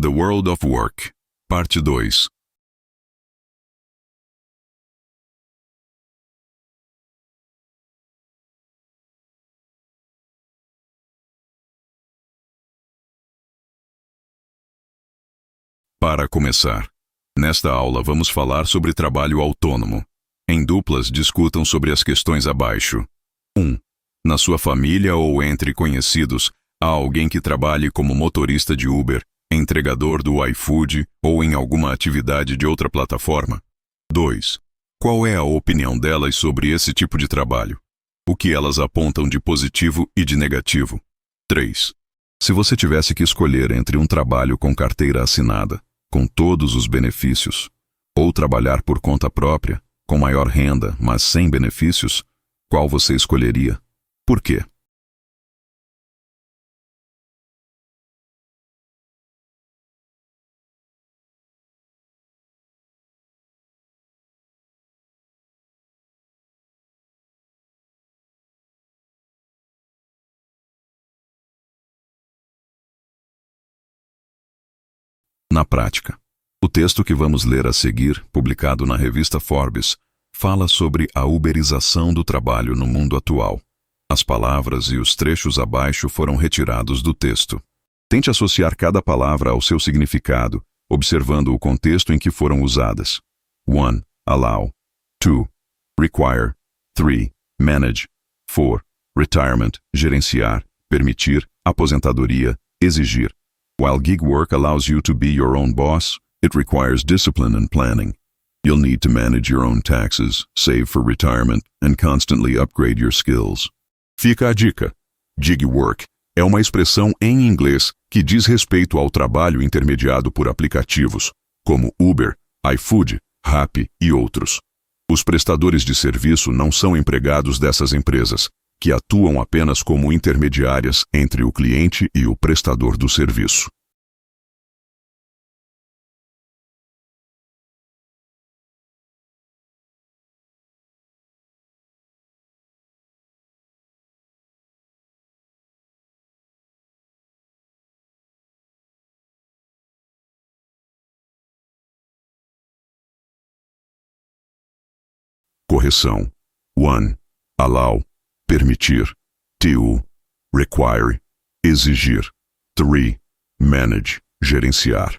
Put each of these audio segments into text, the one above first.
The World of Work, Parte 2. Para começar, nesta aula vamos falar sobre trabalho autônomo. Em duplas, discutam sobre as questões abaixo. 1. Na sua família ou entre conhecidos, há alguém que trabalhe como motorista de Uber, entregador do iFood ou em alguma atividade de outra plataforma? 2. Qual é a opinião delas sobre esse tipo de trabalho? O que elas apontam de positivo e de negativo? 3. Se você tivesse que escolher entre um trabalho com carteira assinada, com todos os benefícios, ou trabalhar por conta própria, com maior renda, mas sem benefícios, qual você escolheria? Por quê? Na prática, o texto que vamos ler a seguir, publicado na revista Forbes, fala sobre a uberização do trabalho no mundo atual. As palavras e os trechos abaixo foram retirados do texto. Tente associar cada palavra ao seu significado, observando o contexto em que foram usadas. 1. Allow. 2. Require. 3. Manage. 4. Retirement. Gerenciar. Permitir. Aposentadoria. Exigir. While gig work allows you to be your own boss, it requires discipline and planning. You'll need to manage your own taxes, save for retirement, and constantly upgrade your skills. Fica a dica. Gig work é uma expressão em inglês que diz respeito ao trabalho intermediado por aplicativos, como Uber, iFood, Rappi e outros. Os prestadores de serviço não são empregados dessas empresas, que atuam apenas como intermediárias entre o cliente e o prestador do serviço. Correção. 1. Allow. Permitir. 2. Require. Exigir. 3. Manage. Gerenciar.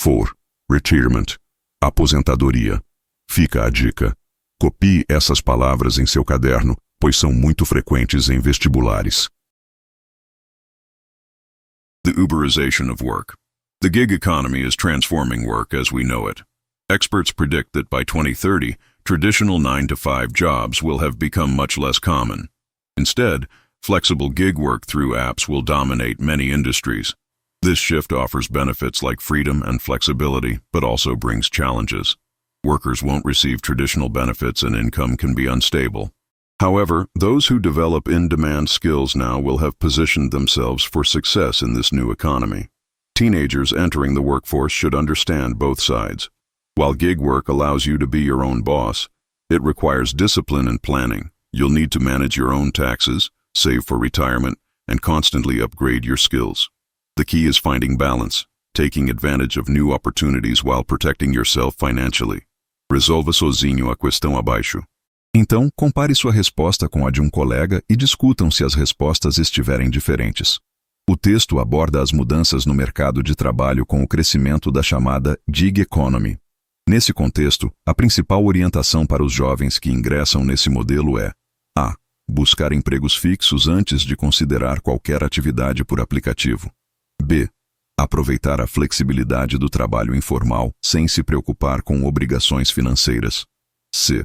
4. Retirement. Aposentadoria. Fica a dica. Copie essas palavras em seu caderno, pois são muito frequentes em vestibulares. The Uberization of work. The gig economy is transforming work as we know it. Experts predict that by 2030, traditional 9-to-5 jobs will have become much less common. Instead, flexible gig work through apps will dominate many industries. This shift offers benefits like freedom and flexibility, but also brings challenges. Workers won't receive traditional benefits and income can be unstable. However, those who develop in-demand skills now will have positioned themselves for success in this new economy. Teenagers entering the workforce should understand both sides. While gig work allows you to be your own boss, it requires discipline and planning. You'll need to manage your own taxes, save for retirement, and constantly upgrade your skills. The key is finding balance, taking advantage of new opportunities while protecting yourself financially. Resolva sozinho a questão abaixo. Então, compare sua resposta com a de um colega e discutam se as respostas estiverem diferentes. O texto aborda as mudanças no mercado de trabalho com o crescimento da chamada gig economy. Nesse contexto, a principal orientação para os jovens que ingressam nesse modelo é: a. Buscar empregos fixos antes de considerar qualquer atividade por aplicativo. B. Aproveitar a flexibilidade do trabalho informal sem se preocupar com obrigações financeiras. C.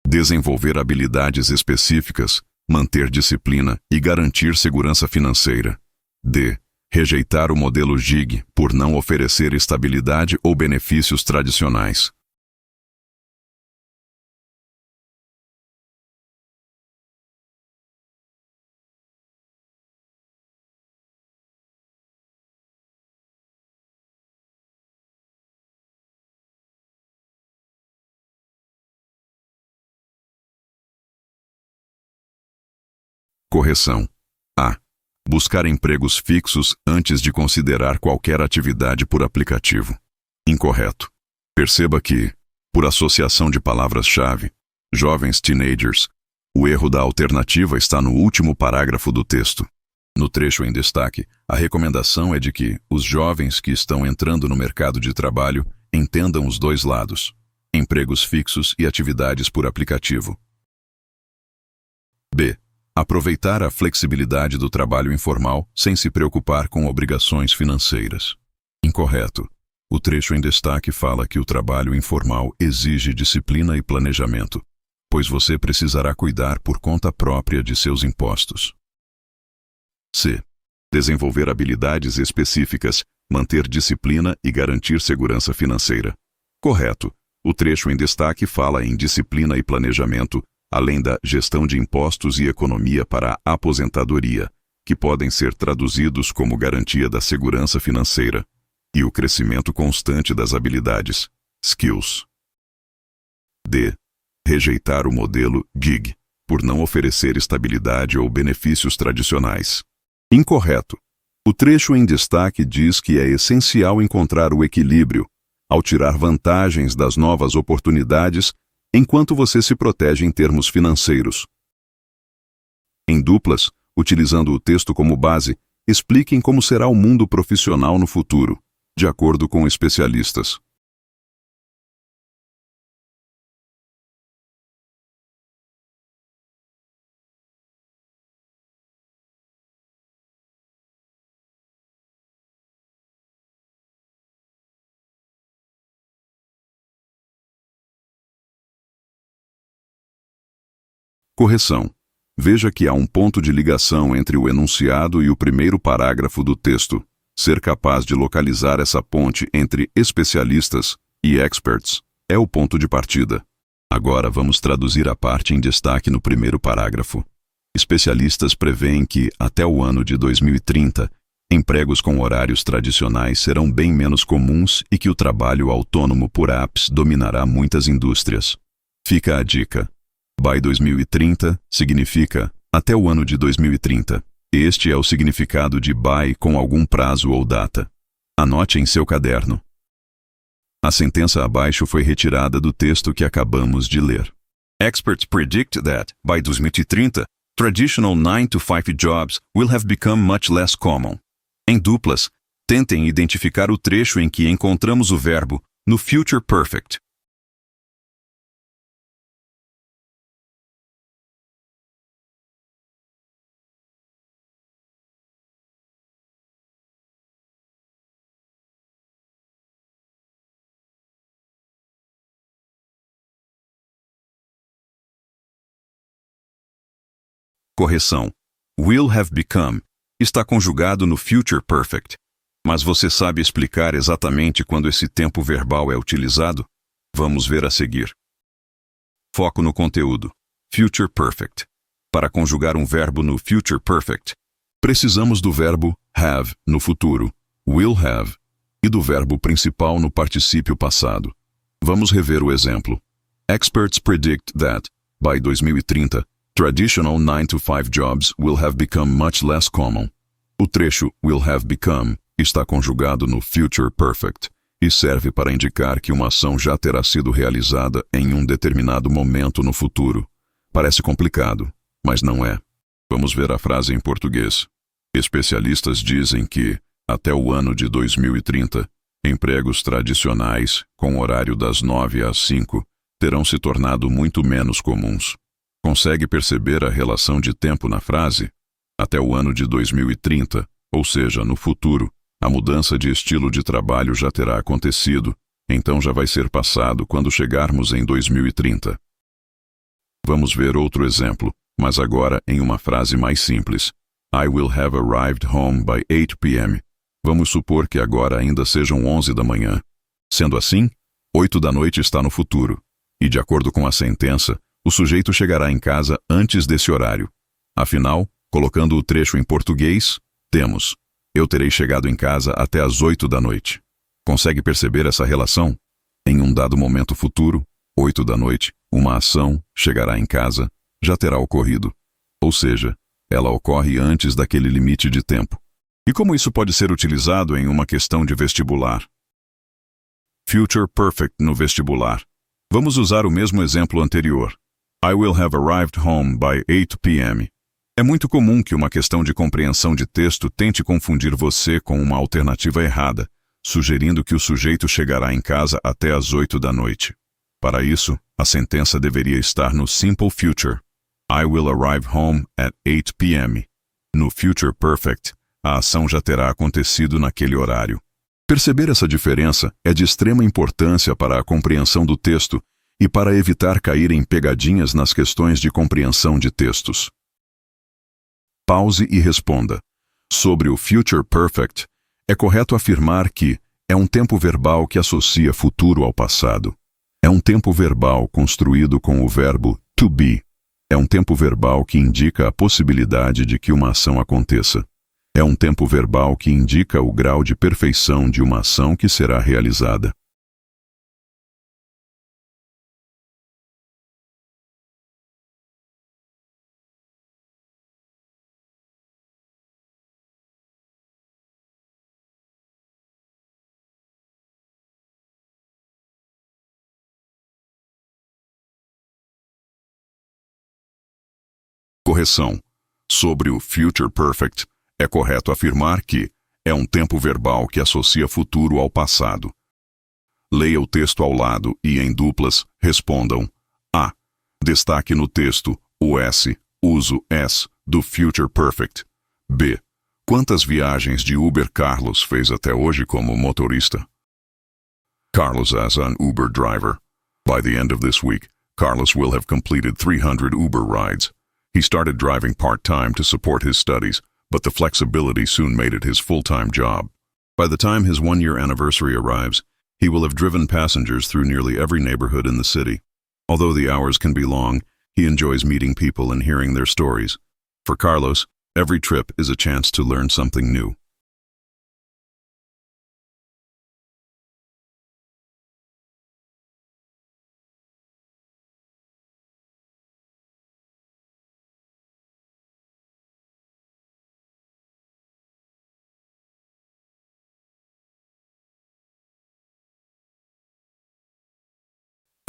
Desenvolver habilidades específicas, manter disciplina e garantir segurança financeira. D. Rejeitar o modelo gig por não oferecer estabilidade ou benefícios tradicionais. Correção. A. Buscar empregos fixos antes de considerar qualquer atividade por aplicativo. Incorreto. Perceba que, por associação de palavras-chave, jovens teenagers, o erro da alternativa está no último parágrafo do texto. No trecho em destaque, a recomendação é de que os jovens que estão entrando no mercado de trabalho entendam os dois lados: empregos fixos e atividades por aplicativo. B. Aproveitar a flexibilidade do trabalho informal sem se preocupar com obrigações financeiras. Incorreto. O trecho em destaque fala que o trabalho informal exige disciplina e planejamento, pois você precisará cuidar por conta própria de seus impostos. C. Desenvolver habilidades específicas, manter disciplina e garantir segurança financeira. Correto. O trecho em destaque fala em disciplina e planejamento, além da gestão de impostos e economia para a aposentadoria, que podem ser traduzidos como garantia da segurança financeira, e o crescimento constante das habilidades, skills. D. Rejeitar o modelo gig, por não oferecer estabilidade ou benefícios tradicionais. Incorreto. O trecho em destaque diz que é essencial encontrar o equilíbrio, ao tirar vantagens das novas oportunidades, enquanto você se protege em termos financeiros. Em duplas, utilizando o texto como base, expliquem como será o mundo profissional no futuro, de acordo com especialistas. Correção. Veja que há um ponto de ligação entre o enunciado e o primeiro parágrafo do texto. Ser capaz de localizar essa ponte entre especialistas e experts é o ponto de partida. Agora vamos traduzir a parte em destaque no primeiro parágrafo. Especialistas preveem que, até o ano de 2030, empregos com horários tradicionais serão bem menos comuns e que o trabalho autônomo por apps dominará muitas indústrias. Fica a dica. By 2030 significa até o ano de 2030. Este é o significado de by com algum prazo ou data. Anote em seu caderno. A sentença abaixo foi retirada do texto que acabamos de ler. Experts predict that, by 2030, traditional 9-to-5 jobs will have become much less common. Em duplas, tentem identificar o trecho em que encontramos o verbo no future perfect. Correção. Will have become está conjugado no future perfect. Mas você sabe explicar exatamente quando esse tempo verbal é utilizado? Vamos ver a seguir. Foco no conteúdo. Future perfect. Para conjugar um verbo no future perfect, precisamos do verbo have no futuro, will have, e do verbo principal no particípio passado. Vamos rever o exemplo. Experts predict that, by 2030, traditional 9-to-5 jobs will have become much less common. O trecho will have become está conjugado no future perfect e serve para indicar que uma ação já terá sido realizada em um determinado momento no futuro. Parece complicado, mas não é. Vamos ver a frase em português. Especialistas dizem que, até o ano de 2030, empregos tradicionais, com horário das 9 às 5, terão se tornado muito menos comuns. Consegue perceber a relação de tempo na frase? Até o ano de 2030, ou seja, no futuro, a mudança de estilo de trabalho já terá acontecido, então já vai ser passado quando chegarmos em 2030. Vamos ver outro exemplo, mas agora em uma frase mais simples. I will have arrived home by 8 p.m. Vamos supor que agora ainda sejam 11 da manhã. Sendo assim, 8 da noite está no futuro, e de acordo com a sentença, o sujeito chegará em casa antes desse horário. Afinal, colocando o trecho em português, temos: eu terei chegado em casa até às 8 da noite. Consegue perceber essa relação? Em um dado momento futuro, 8 da noite, uma ação, chegará em casa, já terá ocorrido. Ou seja, Ela ocorre antes daquele limite de tempo. E como isso pode ser utilizado em uma questão de vestibular? Future Perfect no vestibular. Vamos usar o mesmo exemplo anterior. I will have arrived home by 8 p.m. É muito comum que uma questão de compreensão de texto tente confundir você com uma alternativa errada, sugerindo que o sujeito chegará em casa até às 8 da noite. Para isso, a sentença deveria estar no Simple Future. I will arrive home at 8 p.m. No Future Perfect, a ação já terá acontecido naquele horário. Perceber essa diferença é de extrema importância para a compreensão do texto e para evitar cair em pegadinhas nas questões de compreensão de textos. Pause e responda. Sobre o Future Perfect, é correto afirmar que é um tempo verbal que associa futuro ao passado. É um tempo verbal construído com o verbo to be. É um tempo verbal que indica a possibilidade de que uma ação aconteça. É um tempo verbal que indica o grau de perfeição de uma ação que será realizada. Correção. Sobre o Future Perfect, é correto afirmar que é um tempo verbal que associa futuro ao passado. Leia o texto ao lado e, em duplas, respondam. A. Destaque no texto o S, uso S, do Future Perfect. B. Quantas viagens de Uber Carlos fez até hoje como motorista? Carlos as an Uber driver. By the end of this week, Carlos will have completed 300 Uber rides. He started driving part-time to support his studies, but the flexibility soon made it his full-time job. By the time his one-year anniversary arrives, he will have driven passengers through nearly every neighborhood in the city. Although the hours can be long, he enjoys meeting people and hearing their stories. For Carlos, every trip is a chance to learn something new.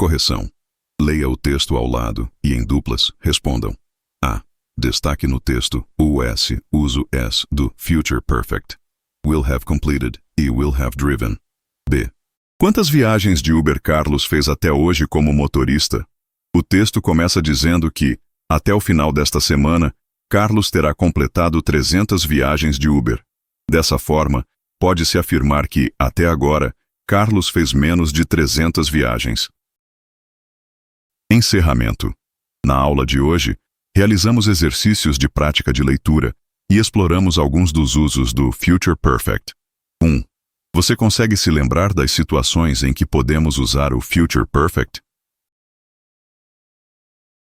Correção. Leia o texto ao lado e, em duplas, respondam. A. Destaque no texto o S, uso S, do Future Perfect. Will have completed e will have driven. B. Quantas viagens de Uber Carlos fez até hoje como motorista? O texto começa dizendo que, até o final desta semana, Carlos terá completado 300 viagens de Uber. Dessa forma, pode-se afirmar que, até agora, Carlos fez menos de 300 viagens. Encerramento. Na aula de hoje, realizamos exercícios de prática de leitura e exploramos alguns dos usos do Future Perfect. 1. Você consegue se lembrar das situações em que podemos usar o Future Perfect?